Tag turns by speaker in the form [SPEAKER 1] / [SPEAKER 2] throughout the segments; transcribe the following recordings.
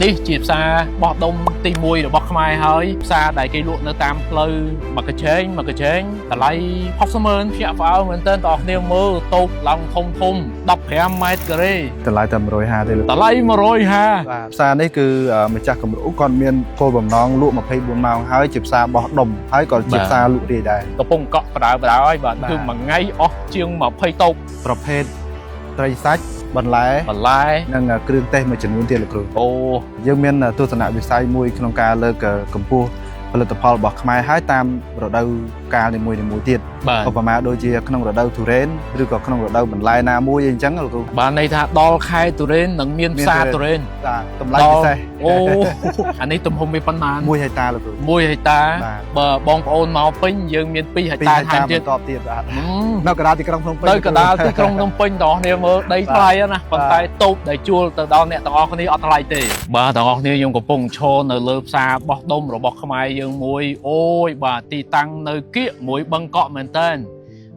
[SPEAKER 1] នេះជាផ្សារបោះដុំទី1របស់ខ្មែរហើយផ្សារដែលគេលក់នៅតាមផ្លូវមកកញ្ឆេងតម្លៃ60,000ភ្ញាក់ផ្អើលមែនទែនបងប្អូនមើលតូបឡើងធំ15 ម៉ែត្រការ៉េ
[SPEAKER 2] តម្លៃតែ150ទេលោក
[SPEAKER 1] តម្លៃ150
[SPEAKER 2] បាទផ្សារនេះគឺម្ចាស់កម្រុគាត់មានគោលបំណងលក់24ម៉ោងហើយជាផ្សារបោះដុំហើយក៏ជាផ្សារលក់រាយដែរ
[SPEAKER 1] កំពុងកក់បដៅហើយបាទគឺមួយថ្ងៃអស់ជាង20តូប
[SPEAKER 2] ប្រភេទត្រីសាច់បន្លែ និងគ្រឿងទេសមួយចំនួនទៀតលោកគ្រូ
[SPEAKER 1] អូ
[SPEAKER 2] យើងមានទស្សនវិស័យមួយក្នុងការលើកកម្ពស់ផលិតផលរបស់ខ្មែរហើយតាមរដូវកាលនីមួយៗទៀត ឧបមាដូចជាក្នុងរដូវទុរេនឬក៏ក្នុងរដូវបន្លែណាមួយអីចឹងលោកគ្រូ
[SPEAKER 1] បានន័យថាដល់ខែទុរេននឹងមានផ្សារទុរេន
[SPEAKER 2] បាទតម្លៃពិសេស
[SPEAKER 1] អូអានេះទំហំវាប៉ុន្មាន
[SPEAKER 2] 1 ហិកតាលោកគ្រូ
[SPEAKER 1] 1 ហិកតាបើបងប្អូនមកពេញយើងមាន2 ហិកតាថែមទៀត
[SPEAKER 2] បន្តទៀតបាទនៅកណ្ដាលទីក្រុងភ្នំពេញ
[SPEAKER 1] នៅកណ្ដាលទីក្រុងភ្នំពេញបងប្អូនមើលដីថ្លៃណាប៉ុន្តែតូបដែលជួលទៅដល់អ្នកទាំងអស់គ្នាអត់ថ្លៃទេបាទទាំងអស់គ្នាខ្ញុំកំពុងឈរនៅលើផ្សារបោះដុំរបស់ខ្មែរយើងមួយអូយបាទទីតាំងនៅគៀកមួយបឹងកក់មែនតើ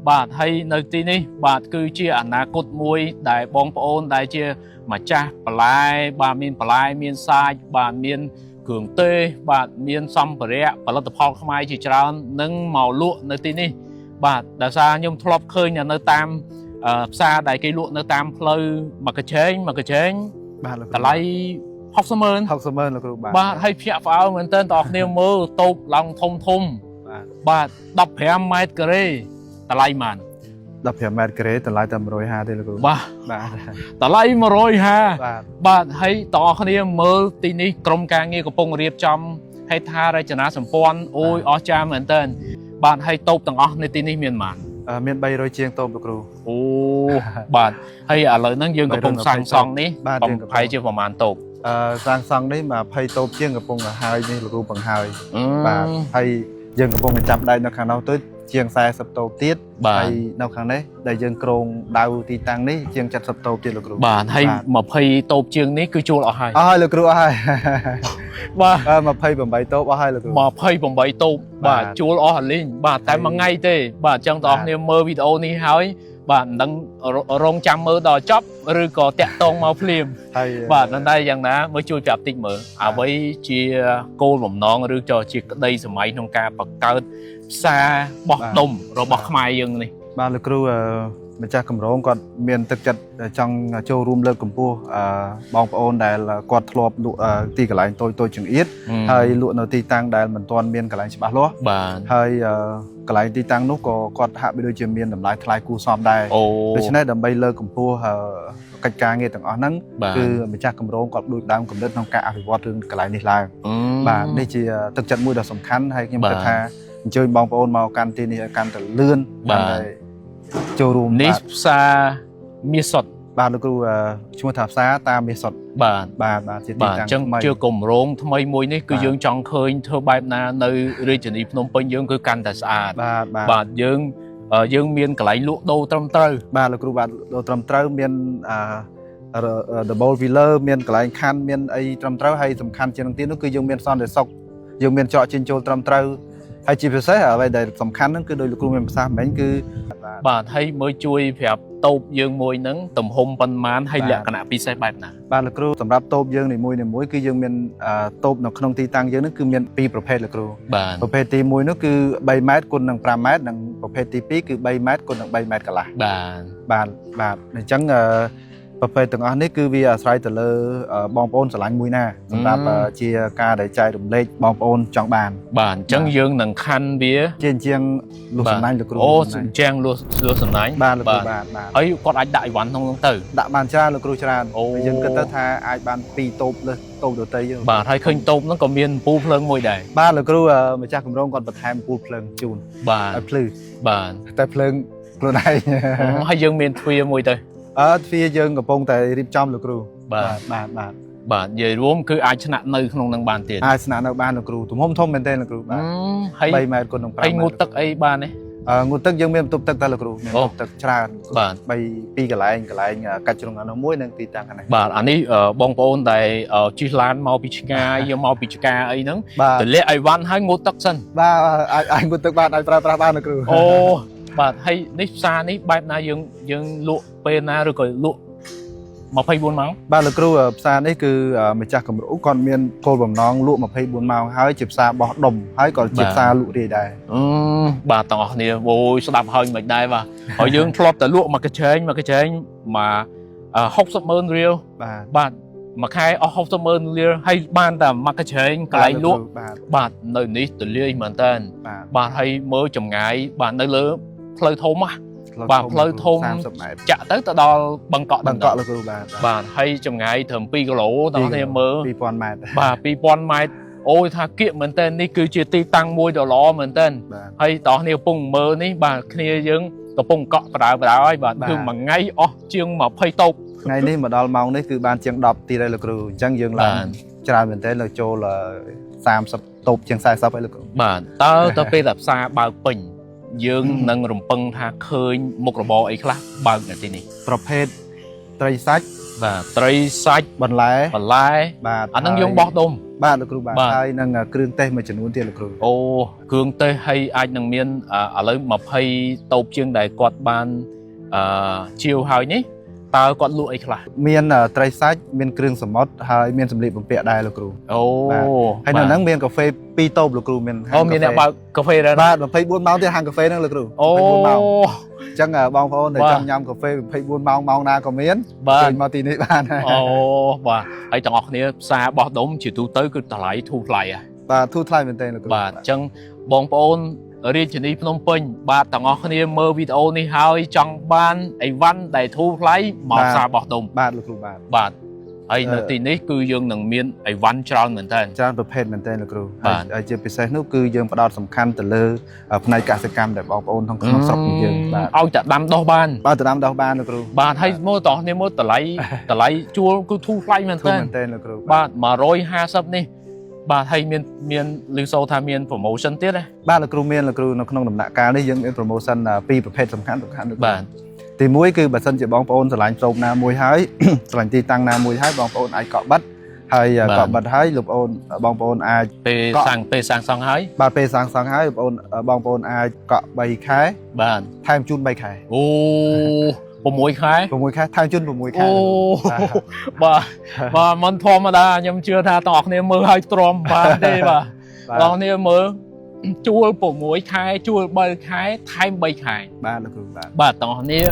[SPEAKER 1] បាទហើយនៅទីនេះបាទគឺជាអនាគតមួយដែលបងប្អូនដែលជាម្ចាស់បន្លែបាទមានបន្លែមានសាច់បាទមានគ្រឿងទេសបាទមានសម្ភារៈផលិតផលខ្មែរជាច្រើននឹងមកលក់នៅទីនេះបាទដោយសារខ្ញុំធ្លាប់ឃើញនៅតាមផ្សារដែលគេលក់នៅតាមផ្លូវមកកញ្ឆេង
[SPEAKER 2] បាទលោកគ្រូ
[SPEAKER 1] តម្លៃ60,000
[SPEAKER 2] 60,000លោកគ្រូបាទ
[SPEAKER 1] បាទហើយភ្ញាក់ផ្អើលមែនតើបងប្អូនមើលតូបឡើងធំបាទ15 ម៉ែត្រការ៉េតម្លៃប៉ុន្មាន
[SPEAKER 2] 15 ម៉ែត្រការ៉េតម្លៃតែ150ទេលោកគ្រូ
[SPEAKER 1] បាទ
[SPEAKER 2] បាទ
[SPEAKER 1] តម្លៃ150
[SPEAKER 2] បាទ
[SPEAKER 1] បាទហើយបងប្អូនមើលទីនេះក្រុមការងារកំពុងរៀបចំហេដ្ឋារចនាសម្ព័ន្ធអូយអស្ចារ្យមែនតើបាទហើយតូបទាំងអស់នៅទីនេះមានប៉ុន្មាន
[SPEAKER 2] មាន300ជាងតូបលោកគ្រូ
[SPEAKER 1] អូបាទហើយឥឡូវហ្នឹងយើងកំពុងសាងសង់នេះ
[SPEAKER 2] បាទ
[SPEAKER 1] បំផៃជាប្រហែលតូប
[SPEAKER 2] សាងសង់នេះ20តូបជាងកំពុងតែហើយនេះលោកគ្រូបង្ហើយ
[SPEAKER 1] បាទ
[SPEAKER 2] ហើយយើងកំពុងតែចាប់ដៃនៅខាងនោះទៅជាង40តូបទៀត
[SPEAKER 1] បាទ
[SPEAKER 2] ហើយនៅខាងនេះដែលយើងក្រងដៅទីតាំងនេះជាង70តូបទៀតលោកគ្រូ
[SPEAKER 1] បាទហើយ20តូបជាងនេះគឺជួលអស់ហើយ
[SPEAKER 2] អស់ហើយលោកគ្រូអស់ហើយ
[SPEAKER 1] បាទ
[SPEAKER 2] 28តូបអស់ហើយលោកគ្រូ
[SPEAKER 1] 28តូបបាទជួលអស់អលីងបាទតែមួយថ្ងៃទេបាទអញ្ចឹងបងប្អូនមើលវីដេអូនេះហើយបាទមិនដឹងរងចាំមើលដល់ចប់ឬក៏តាក់តងមកភ្លាម
[SPEAKER 2] ហើយ
[SPEAKER 1] បាទដល់តែយ៉ាងណាមើលជួយប្រាប់តិចមើលអ្វីជាគោលបំណងឬក៏ជាក្តីសម័យក្នុងការបង្កើតផ្សារបោះដុំរបស់ខ្មែរយើងនេះ
[SPEAKER 2] បាទលោកគ្រូម្ចាស់កម្រងគាត់មានទឹកចិត្តចង់ចូលរួមលើកកម្ពស់បងប្អូនដែលគាត់ធ្លាប់លក់ទីកន្លែងតូចចង្អៀតហើយលក់នៅទីតាំងដែលមិនទាន់មានកន្លែងច្បាស់លាស់
[SPEAKER 1] បាទ
[SPEAKER 2] ហើយកន្លែងទីតាំងនោះក៏គាត់ហាក់បីដូចជាមានតម្លៃថ្លៃគួរសមដែរ
[SPEAKER 1] អូ
[SPEAKER 2] ដូច្នេះដើម្បីលើកកម្ពស់កិច្ចការងារទាំងអស់ហ្នឹងគឺម្ចាស់កម្រងគាត់ដូចដើមកំណត់ក្នុងការអភិវឌ្ឍរឿងកន្លែងនេះឡើងបាទនេះជាទឹកចិត្តមួយដ៏សំខាន់ហើយខ្ញុំគិតថាអញ្ជើញបងប្អូនមកកាន់ទីនេះឲ្យកាន់តែលឿនបាទចូលរួម
[SPEAKER 1] នេះផ្សារមាសសុត
[SPEAKER 2] បាទលោកគ្រូឈ្មោះថាផ្សារតាមមាសសុត
[SPEAKER 1] បាទ
[SPEAKER 2] ជាទីតាំង
[SPEAKER 1] អញ្ចឹងជាគម្រោងថ្មីមួយនេះគឺយើងចង់ឃើញធ្វើបែបណានៅរាជធានីភ្នំពេញយើងគឺកាន់តែស្អាត បាទយើងមានកន្លែងលក់ដូរត្រឹមត្រូវ
[SPEAKER 2] បាទលោកគ្រូបាទដូរត្រឹមត្រូវមានdouble wheeler មានកន្លែងខណ្ឌមានអីត្រឹមត្រូវហើយសំខាន់ជាងនឹងទៀតនោះគឺយើងមានសន្តិសុខយើងមានច្រកចេញចូលត្រឹមត្រូវហើយជាពិសេសអ្វីដែលសំខាន់ហ្នឹងគឺដោយលោកគ្រូមានប្រសាសន៍មិញគឺ
[SPEAKER 1] បាទហើយមើលជួយប្រាប់តូបយើងមួយហ្នឹងទំហំប៉ុន្មានហើយលក្ខណៈពិសេសបែបណា
[SPEAKER 2] បាទលោកគ្រូសម្រាប់តូបយើងនីមួយៗគឺយើងមានតូបនៅក្នុងទីតាំងយើងហ្នឹងគឺមាន2ប្រភេទលោកគ្រូ
[SPEAKER 1] បាទ
[SPEAKER 2] ប្រភេទទី1នោះគឺ3ម៉ែត្រគុណនឹង5ម៉ែត្រនិងប្រភេទទី2គឺ3ម៉ែត្រគុណនឹង3ម៉ែត្រកន្លះ បាទអញ្ចឹងប្រភេទទាំងអស់នេះគឺវាអាស្រ័យទៅលើបងប្អូនស្រឡាញ់មួយណាសម្រាប់ជាការដែលចែករំលែកបងប្អូនចង់បាន
[SPEAKER 1] បាទអញ្ចឹងយើងនឹងខណ្ឌវា
[SPEAKER 2] ជាងលុះសំណាញ់លោកគ្រូ
[SPEAKER 1] អូជាងលុះសំណាញ់
[SPEAKER 2] បាទលោកគ្រូបាទ
[SPEAKER 1] ហើយគាត់អាចដាក់អីវ៉ាន់ក្នុងនោះទៅ
[SPEAKER 2] ដាក់បានច្រើនលោកគ្រូច្រើនយើងគិតទៅថាអាចបាន2តូបលើតូបដទៃយើង
[SPEAKER 1] បាទហើយឃើញតូបហ្នឹងក៏មានពូភ្លើងមួយដែរ
[SPEAKER 2] បាទលោកគ្រូម្ចាស់គម្រោងគាត់បន្ថែមពូភ្លើងជូន
[SPEAKER 1] បាទ
[SPEAKER 2] ឲ្យភ្លឺ
[SPEAKER 1] បាទ
[SPEAKER 2] តែភ្លើងខ្លួនឯង
[SPEAKER 1] ហើយយើងមានទ្វារមួយទៅ
[SPEAKER 2] ទ្វារយើងកំពុងតែរៀបចំលោកគ្រូ
[SPEAKER 1] បាទនិយាយរួមគឺអាចឆ្នាក់នៅក្នុងនឹងបានទៀត
[SPEAKER 2] អាចស្នាក់នៅបានលោកគ្រូទំហំធំមែនទែនលោកគ្រូបាទ
[SPEAKER 1] ហើយ
[SPEAKER 2] 3ម៉ែត្រគុណនឹង5ម៉ែត្រ
[SPEAKER 1] ហើយងូតទឹកអីបានទេ
[SPEAKER 2] ងូតទឹកយើងមានបន្ទប់ទឹកតែលោកគ្រូមានបន្ទប់ទឹកច្រើន
[SPEAKER 1] បាទ
[SPEAKER 2] ពីកន្លែងកាច់ជ្រុងអានោះមួយនិងទីតាំងខាងនេះ
[SPEAKER 1] បាទអានេះបងប្អូនដែលជិះឡានមកពីឆ្ងាយយកមកពីឆ្កាអីហ្នឹងទម្លាក់អីវ៉ាន់ហើយងូតទឹកសិន
[SPEAKER 2] បាទអាចងូតទឹកបានអាចប្រើប្រាស់បានលោកគ្រូ
[SPEAKER 1] អូបាទហើយនេះផ្សារនេះបែបណាយើងលក់ពេលណាឬក៏លក់ mà phây buôn máu
[SPEAKER 2] ba là kêu xa đấy cứ mình chắc cầm rũ còn miền cô bầm non lụa mà phây buôn màu hái chụp xa bỏ đồng hái còn chụp xa lụa đi đây
[SPEAKER 1] bà tỏ nè ôi sao đạp hơi mình đây và ở dương flop tới lụa mà cái chén mà hốc sập mơn riêu bà mà khai hốc sập mơn riêu hay ban tầm mà cái chén cái lụa bà nơi ní từ liê mà tên bà hay mới chồng ngại bà nơi lớn phơi thôm á bà phơi thôm chạ tới tao đo bằng cọ
[SPEAKER 2] là cô
[SPEAKER 1] bà hay chồng ngại thầm pi cái lỗ đó thêm mơ bà pi pon mai ôi tha kiệm mình tên ní cứ chia ti tăng môi đồ ló mình tên hay tỏ nhiều pung mơ ní bà kia dương tập pung cọ bà ấy bà thường mà ngay chương mà phơi tộc
[SPEAKER 2] ngay ní mà đo mong đấy cứ ban chương đọc thì đây là cô chẳng dương là cho mình tên là cho là sam sập tộc chương sai sắp ấy là cô
[SPEAKER 1] bà tao pe đạp xa bao bình dương nâng rồng pưng tha khơi một robot ấy khác bao ngày thế này
[SPEAKER 2] prophet tray sách
[SPEAKER 1] và tray sách
[SPEAKER 2] bẩn lái
[SPEAKER 1] bà anh đang dùng bọt đôm
[SPEAKER 2] ba là cô bà hay nâng kêu tê mà chuẩn muốn tiền là cô
[SPEAKER 1] ô kêu tê hay anh nâng miên ở lấy mập hay tàu chương đại quạt ban chiều hơi nhé tao quạt lụa ấy khác
[SPEAKER 2] miên tray sách miên kêu sầm mót hay miên sầm lịm bằng bẹ đài là cô
[SPEAKER 1] ô
[SPEAKER 2] hay là nâng miên cà phê pi tôm là cô miên
[SPEAKER 1] miên này bao cà phê ra
[SPEAKER 2] ba là phê buôn máu thì hàng cà phê năng là cô
[SPEAKER 1] ô
[SPEAKER 2] chẳng bong phone để trong nhâm cà phê phê buôn máu na có miến mà tì nị ban
[SPEAKER 1] ô bà ấy tao học này xa bỏ đống chỉ tu tới cứ lại thu lại
[SPEAKER 2] bà thu lại mình tên là
[SPEAKER 1] bà chẳng bong phone ở đây chỉ đi Phnom Penh bà tao học này mơ video này hai trong ban ấy văn để thu lại màu xa bỏ đống
[SPEAKER 2] bà là cô
[SPEAKER 1] bà ấy nơi tì nị cứ dương nằng miên ấy văn tròn mình tên
[SPEAKER 2] tròn tập phê mình tên là cô ấy chỉ phải nó cứ dương bắt đầu sầm khăn từ lơ này cả sự cam để bong phone không sọc dương
[SPEAKER 1] ao chặt đam đo ban
[SPEAKER 2] ba từ đam đo ban là cô
[SPEAKER 1] bà thấy mơ tỏ nên mơ tờ lấy chua cứ thu lại mình tên
[SPEAKER 2] là cô
[SPEAKER 1] bà mà rồi ha sắp đi bà thấy miền lưu sâu tham miền promotion tiết đấy
[SPEAKER 2] ba là cô nó không nằm nạ cá đấy những promotion là pi tập phê sầm khăn được
[SPEAKER 1] bà
[SPEAKER 2] thì muối cứ bà sân chỉ bong phone lại trộm na muối hái lại ti tăng na muối hái bong phone ai cọ bắt hay cọ bắt hái lục ôn bong phone ai
[SPEAKER 1] pe sang song hái
[SPEAKER 2] bà pe sang hái lục ôn bong phone ai cọ bay khái
[SPEAKER 1] bà
[SPEAKER 2] tham chun bay khái
[SPEAKER 1] ô bộ muối khái
[SPEAKER 2] tham chun bộ muối khái
[SPEAKER 1] bà mình thua mà đã nhưng chưa tha tọt nên mơ hơi trộm bà đây bà tọt nên mơ chua bộ muối khai chua bay khai thay bay khai
[SPEAKER 2] ba là cô
[SPEAKER 1] bà tọt nên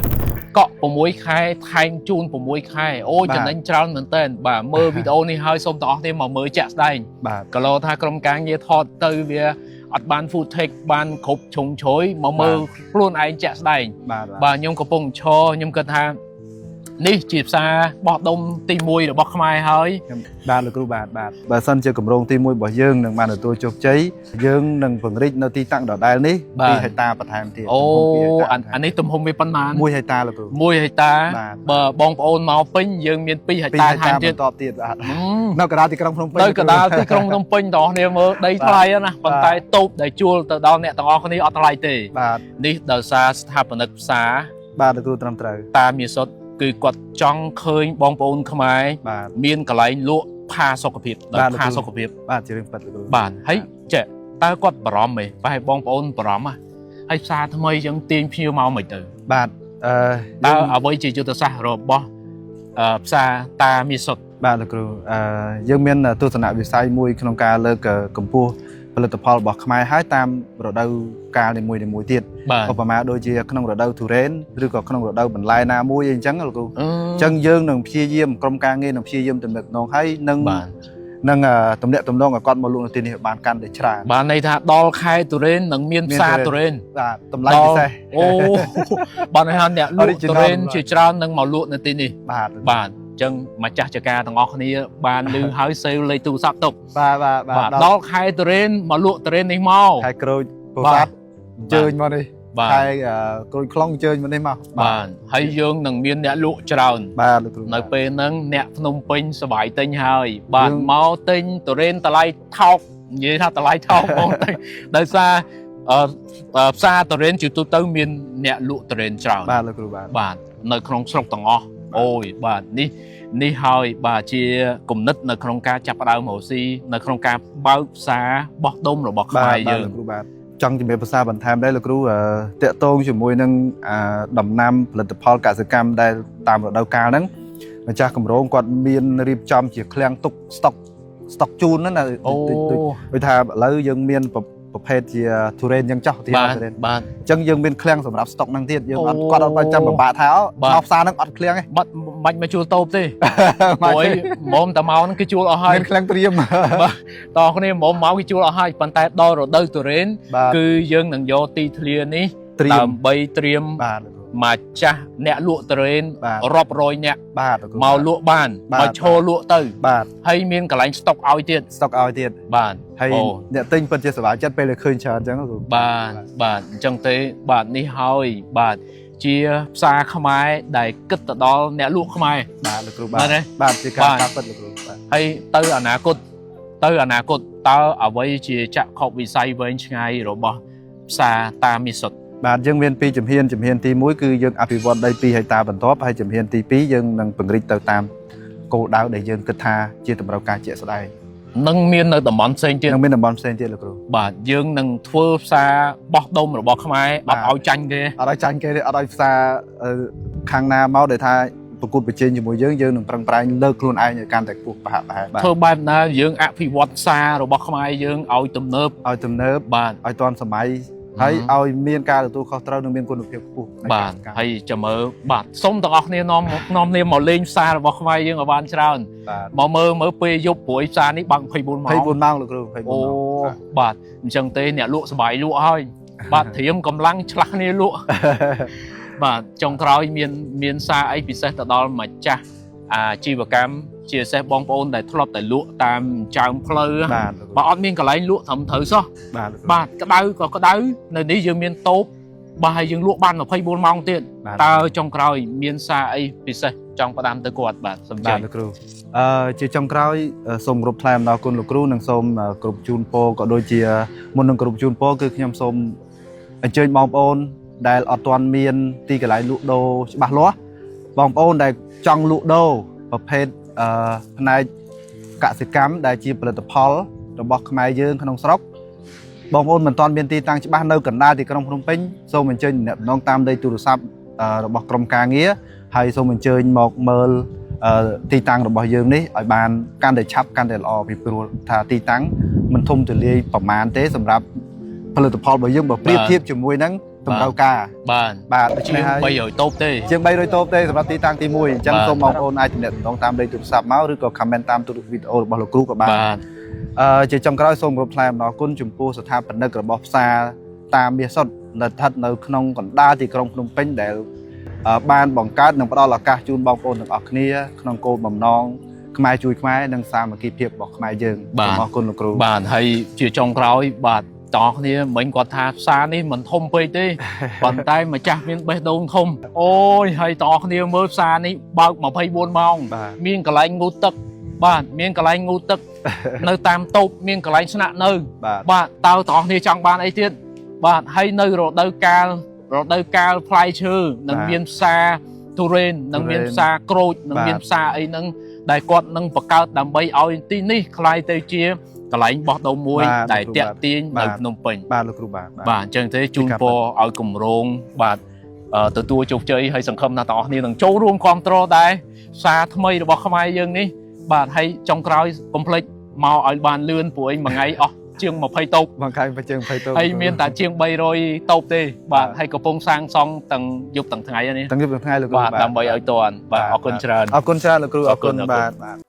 [SPEAKER 1] cọ bộ muối khai thay chun bộ muối khai ôi cho nên tròn mình tên bà mơ video này hơi xong tọt nên mà mơ chặt đây
[SPEAKER 2] bà
[SPEAKER 1] cái lo tha cầm cang như thọt từ về ở ban phụ thạch ban khúc trùng chối mà mơ luôn ai chặt đây bà nhung có bông cho nhung cần ha ní chịp xa bọt đông tim mùi được bọt mai hơi
[SPEAKER 2] bà là cô bà sân chưa cầm rong tim mùi bỏ dương đừng bàn ở tôi chụp cháy dương đừng phần rít nó ti tặng đỏ đai ní ti hay ta và tham thì
[SPEAKER 1] ô anh ấy tụm hôm về pan man
[SPEAKER 2] mùi hay ta là cô
[SPEAKER 1] mùi hay ta bờ bong ôn màu pin dương miền pi hay ta tham tiền
[SPEAKER 2] tọt tiền nó cả đào thì trong Phnom Penh
[SPEAKER 1] tới cả đào thì trong Phnom Penh đó nè mơ đây thay á nè bàn tay tụp để chua từ đó nè tao ngon cái này ở tay tề ní đời xa tháp nực xa
[SPEAKER 2] bà là cô trầm trời
[SPEAKER 1] ta miền sốtคือกดจ้องเคยบองปอนขมายเมียนกะไหลลวกพาสกปรกพาสกปรก
[SPEAKER 2] บ้านจะเรื่องปัดเลย
[SPEAKER 1] บ้านให้เจ๊ตากดบรอมไหมไปบองปอนบรอมอ่ะให้ซาทำไมยังเตียงพิวเมาไม่ตื่น
[SPEAKER 2] บ้าน
[SPEAKER 1] ตาเอาไว้จีจุดซาโรบซาตามีสด
[SPEAKER 2] บ้านละครูยังเมียนตัวสนามวิสัยมวยขนมกาเลิกกัมพูผลิตภัณฑ์บอกขมายหายตามเราเดากาในมวยเตี้ยก็ประมาณโดยเฉพาะขนมเราเดาถูเรนหรือก็ขนมเราเดาเหมือนลายนามวยอย่างจังละครูจังยืงหนึ่งพี่เยี่ยมกรมการเงินหนึ่งพี่เยี่ยมตำแหน่งน้องให้นั่งตำแหน่งตำแหน่งกับก้อนมาลุงตีนี่บานกันเดือดชา
[SPEAKER 1] บ้านในท่าดอลไข่ถูเรนหนึ่งเมียนซาถูเรน
[SPEAKER 2] ตำไลที่ใส่
[SPEAKER 1] โอ้บ้านในท่านเนี่ยลูกถูเรนชื่อจานหนึ่งมาลุในตีนี่บ้านจังมาจากจากการต่างออกนี้บ้านลือหายเซลเลยตูสับตกดอกไข่ตัวเรนมาลุตัวเรนในมอ
[SPEAKER 2] ไข่กระโดดปูซับเจอมาดิไข่กระโดดคล้องเจอมาได้มา
[SPEAKER 1] บ้านให้ยืงหนึ่งเมียนเนี่ยลุจราในเป็นนั้นเนี่ยพนมเป็นสบายเต็งหายบ้านเมาเต็งตัวเรนตะไลเท่ายี่ถ้าตะไลเท่ามองได้ซาซาตัวเรนจุดตัวเติมเมียนเนี่ยลุตัวเรนจราบ้านในครองสกต่างอโอ้ยบ้านนี่หอยbà chia cùng nítในโครงการจับดาวหมูซีในโครงการบ้าซาบอกดมหรือบอกใครยืน
[SPEAKER 2] จังจะเป็นภาษาบันทามได้หรือครูเตะโต้งช่วยมวยนั่งดำน้ำผลิตภัณฑ์การศึกษาได้ตามระดับการนั้น ម្ចាស់គម្រោងគាត់មានរៀបចំជាឃ្លាំងទុកស្តុកជូនហ្នឹងណាដូចថាឥឡូវយើងមានប្រភេទជាទូរ៉េនយ៉ាងចោះទីទូរ៉េនបាទអញ្ចឹងយើងមានឃ្លាំងសម្រាប់ស្តុកហ្នឹងទៀតយើងអត់គាត់អត់ចាំពិបាកថាមកផ្សារហ្នឹងអត់ឃ្លាំងទេ
[SPEAKER 1] បាច់មកជួលតូបទេព្រោះមុំតាមកហ្នឹងគឺជួលអស់ហើយ
[SPEAKER 2] មានឃ្លាំងត្រៀម
[SPEAKER 1] បាទតោះគ្នាមុំមកគឺជួលអស់ហើយប៉ុន្តែដល់រដូវទូរ៉េនគឺយើងនឹងយកទីធ្លានេះដើម្បីត្រៀមមកចាស់អ្នកលក់ត្រេនរាប់រយអ្នកមកលក់បានមកឈរលក់ទៅហើយមានកន្លែងស្តុកឲ្យទៀតបាទ
[SPEAKER 2] ហើយអ្នកទិញពិតជាសប្បាយចិត្តពេលឃើញច្រើនអញ្ចឹង
[SPEAKER 1] បាទអញ្ចឹងទេបាទនេះហើយបាទជាផ្សារខ្មែរដែលគិតទៅដល់អ្នកលក់ខ្មែរ
[SPEAKER 2] បាទលោកគ្រូបាទជាការពិតលោកគ្រូបាទ
[SPEAKER 1] ហើយទៅអនាគតតើអ្វីជាចក្ខុវិស័យវែងឆ្ងាយរបស់ផ្សារតាមាសសុទ្ធ
[SPEAKER 2] បាទយើងមានពីរជំហានទី1គឺយើងអភិវឌ្ឍដី2ហិកតាបន្ទាប់ហើយជំហានទី2យើងនឹងពង្រីកទៅតាមគោលដៅដែលយើងគិតថាជាតម្រូវការជាក់ស្ដែង
[SPEAKER 1] នឹងមាននៅតំបន់ផ្សេងទៀត
[SPEAKER 2] លោកគ្រូ
[SPEAKER 1] បាទយើងនឹងធ្វើផ្សារបោះដុំរបស់ខ្មែរអត់ឲ្យចាញ់ទេ
[SPEAKER 2] អត់ឲ្យផ្សារខាងណាមកដែលថាប្រកួតប្រជែងជាមួយយើងនឹងប្រឹងប្រែងលើកខ្លួនឯងឲ្យកាន់តែខ្ពស់ប្រហាក់ប្រហែល
[SPEAKER 1] ធ្វើបែបណាយើងអភិវឌ្ឍផ្សាររបស់ខ្មែរយើងឲ្យទំនើប
[SPEAKER 2] បាទឲ្យទាន់សម័យហើយឲ្យមានការទទួលខុសត្រូវនិងមានគុណភាពខ្ពស់
[SPEAKER 1] បាទហើយចាំមើលបាទសូមទាំងអស់គ្នានាំគ្នាមកលេងផ្សាររបស់ខ្មែរយើងឲ្យបានច្រើនមកមើលពេលយប់ព្រួយផ្សារនេះបើក24ម៉ោង
[SPEAKER 2] លោកគ្រូ
[SPEAKER 1] អូបាទអញ្ចឹងទេអ្នកលក់សบายលក់ហើយបាទត្រៀមកម្លាំងឆ្លាស់គ្នាលក់បាទចុងក្រោយមានសារអីពិសេសទៅដល់ម្ចាស់អាជីវកម្មជាពិសេសបងប្អូនដែលធ្លាប់តែលក់តាមចើមផ្លូវបើអត់មានកន្លែងលក់ត្រឹមត្រូវសោះបាទក្តៅក៏ក្តៅនៅនេះយើងមានតូបបាទហើយយើងលក់បាន24ម៉ោងទៀតតើចុងក្រោយមានសារអីពិសេសចង់ផ្ដាំទៅគាត់បាទ
[SPEAKER 2] សូមជម្រាបលោកគ្រូជាចុងក្រោយសូមគោរពថ្លែងអំណរគុណលោកគ្រូនិងសូមគោរពជូនពរក៏ដូចជាមុននឹងគោរពជូនពរគឺខ្ញុំសូមអញ្ជើញបងប្អូនដែលអត់ទាន់មានទីកន្លែងលក់ដូរច្បាស់លាស់បងប្អូនដែលចង់លក់ដូរប្រភេទផ្នែកកសិកម្មដែលជាផលិតផលរបស់ខ្មែរយើងក្នុងស្រុកបងប្អូនមិនទាន់មានទីតាំងច្បាស់នៅកណ្ដាលទីក្រុងភ្នំពេញសូមអញ្ជើញអ្នកដំណងតាមលេខទូរស័ព្ទរបស់ក្រុមការងារហើយសូមអញ្ជើញមកមើលទីតាំងរបស់យើងនេះឲ្យបានកាន់តែឆាប់កាន់តែល្អពីព្រោះថាទីតាំងមិនធំទូលាយប្រមាណទេសម្រាប់ផលិតផលរបស់យើងបើប្រៀបធៀបជាមួយនឹងតម្រូវការ
[SPEAKER 1] បាទដូច្នេះហើយ300តូបទេ
[SPEAKER 2] ជាង300តូបទេសម្រាប់ទីតាំងទី1អញ្ចឹងសូមបងប្អូនអាចទំនាក់ទំនងតាមលេខទូរស័ព្ទមកឬក៏ comment តាមទូរទស្សន៍វីដេអូរបស់លោកគ្រូក៏បានជាចុងក្រោយសូមគោរពថ្លែងអំណរគុណចំពោះស្ថាបនិករបស់ផ្សារតាមាសសុទ្ធដែលស្ថិតនៅក្នុងកណ្ដាលទីក្រុងភ្នំពេញដែលបានបង្កើតនិងផ្ដល់ឱកាសជូនបងប្អូនទាំងអស់គ្នាក្នុងគោលបំណងខ្មែរជួយខ្មែរនិងសាមគ្គីភាពរបស់ខ្មែរយើង
[SPEAKER 1] សូម
[SPEAKER 2] អរគុណលោកគ្រូ
[SPEAKER 1] បាទហើយជាចុងក្រោយបាទតោះគ្នាមិញគាត់ថាផ្សារនេះមិនធំពេកទេប៉ុន្តែម្ចាស់មានបេះដូងធំអូយហើយតោះគ្នាមើលផ្សារនេះបើក24ម៉ោងមានកន្លែងងូតទឹកបាទមានកន្លែងងូតទឹកនៅតាមតូបមានកន្លែងស្នាក់នៅបាទតើតោះគ្នាចង់បានអីទៀតបាទហើយនៅរដូវកាលផ្លែឈើនឹងមានផ្សារទុរេននឹងមានផ្សារក្រូចនឹងមានផ្សារអីហ្នឹងដែលគាត់នឹងបង្កើតដើម្បីឲ្យទីនេះคล้ายទៅជាកន្លែងបោះដុំមួយដែលតាក់ទាញនៅភ្នំពេញ
[SPEAKER 2] បាទលោកគ្រូបាទ
[SPEAKER 1] អញ្ចឹងទេជូនពរឲ្យគម្រោងបាទទទួលជោគជ័យហើយសង្ឃឹមថាបងប្អូនគ្នានឹងចូលរួមគ្រប់គ្រងដែរផ្សារថ្មីរបស់ខ្មែរយើងនេះបាទហើយចុងក្រោយកុំភ្លេចមកឲ្យបានលឿនព្រោះឯងមួយថ្ងៃអស់ជាង20តូប
[SPEAKER 2] មួយថ្ងៃជាង20តូប
[SPEAKER 1] ហើយមានតែជាង300តូបទេបាទហើយកំពុងសាងសង់ទាំងយប់ទាំងថ្ងៃនេះ
[SPEAKER 2] ទាំងយប់ទាំងថ្ងៃលោកគ្រូ
[SPEAKER 1] បាទដើម្បីឲ្យតាន់បាទអរគុណច្រើន
[SPEAKER 2] លោកគ្រូអរគុណបាទ